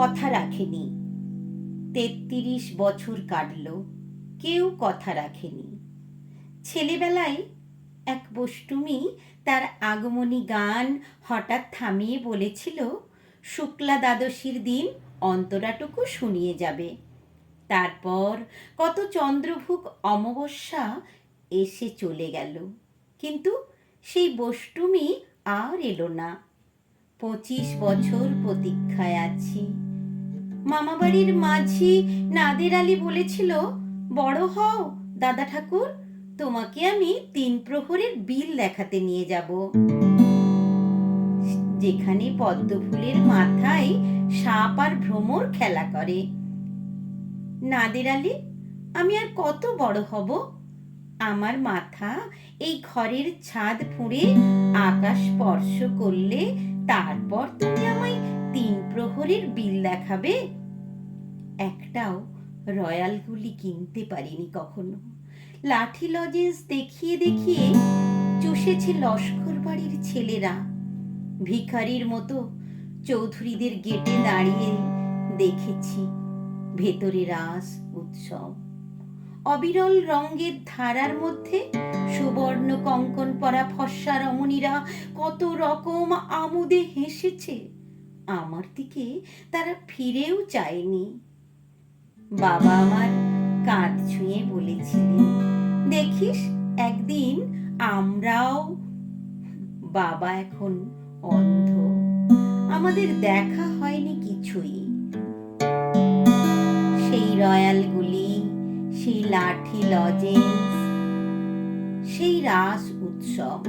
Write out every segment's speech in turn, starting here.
কথা রাখেনি। ৩৩ বছর কাটল, কেউ কথা রাখেনি। ছেলেবেলায় এক বষ্টুমি তার আগমনী গান হঠাৎ থামিয়ে বলেছিল, শুক্লা দ্বাদশীর দিন অন্তরাটুকু শুনিয়ে যাবে। তারপর কত চন্দ্রভুক অমাবস্যা এসে চলে গেল, কিন্তু সেই বষ্টুমি আর এলো না। ২৫ বছর প্রতীক্ষায় আছি। মামাবাড়ির মাঝি নাদের আলী বলেছিল, বড় হও দাদা ঠাকুর, তোমাকে আমি ৩ প্রহরের বিল দেখাতে নিয়ে যাব, যেখানে পদ্মফুলের মাথায় সাপ আর ভ্রমর খেলা করে। নাদের আলী, আমি আর কত বড় হব? আমার মাথা এই ঘরের ছাদ ফুঁড়ে আকাশ স্পর্শ করলে তারপর তুমি আমায় ৩ প্রহরের বিল দেখাবে? একটাও রয়্যাল গুলি কিনতে পারিনি কখনো। লাঠি লজেন্স দেখিয়ে দেখিয়ে চষেছে লস্কর বাড়ির ছেলেরা। ভিখারির মতো চৌধুরীদের গেটে দাঁড়িয়ে দেখেছি ভেতরে রাস উৎসব। অবিরল রঙের ধারার মধ্যে সুবর্ণ কঙ্কন পরা ফর্সা রমণীরা কত রকম আমোদে হেসেছে। আমার দিকে তারা ফিরেও চায়নি। বাবা আমার কাঁধ ছুঁয়ে বলেছিলেন, দেখিস একদিন আমরাও। বাবা এখন অন্ধ, আমাদের দেখা হয়নি কিছুই। সেই রয়্যাল গুলি, সেই লাঠি লজেন্স, সেই রাস উৎসব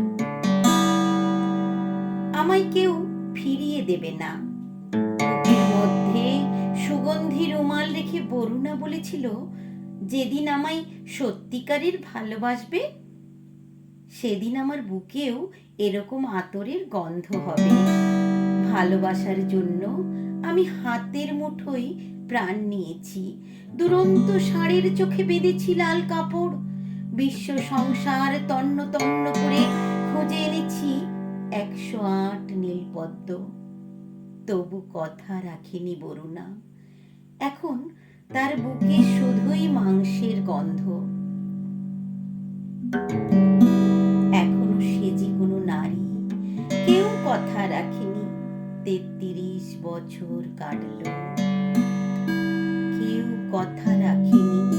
আমায় কেউ ফিরিয়ে দেবে না। বুকের মধ্যে সুগন্ধি রুমাল রেখে বরুণা বলেছিল, যেদিন আমায় সত্যিকারের ভালোবাসবে সেদিন আমার বুকেও এরকম আতরের গন্ধ হবে। ভালোবাসার জন্য আমি হাতের মুঠোয় প্রাণ নিয়েছি। দুরন্ত ষাঁড়ের চোখে বেঁধেছি লাল কাপড়। বিশ্ব সংসার তন্ন তন্ন করে খুঁজে এনেছি ১০৮ নীলপদ্ম। তবু কথা রাখিনি বরুণা। এখন তার বুকে শুধুই মাংসের গন্ধ। এখনো সেজি কোনো নারী, কেউ কথা রাখেনি। ৩৩ বছর কাটল, কেউ কথা রাখেনি।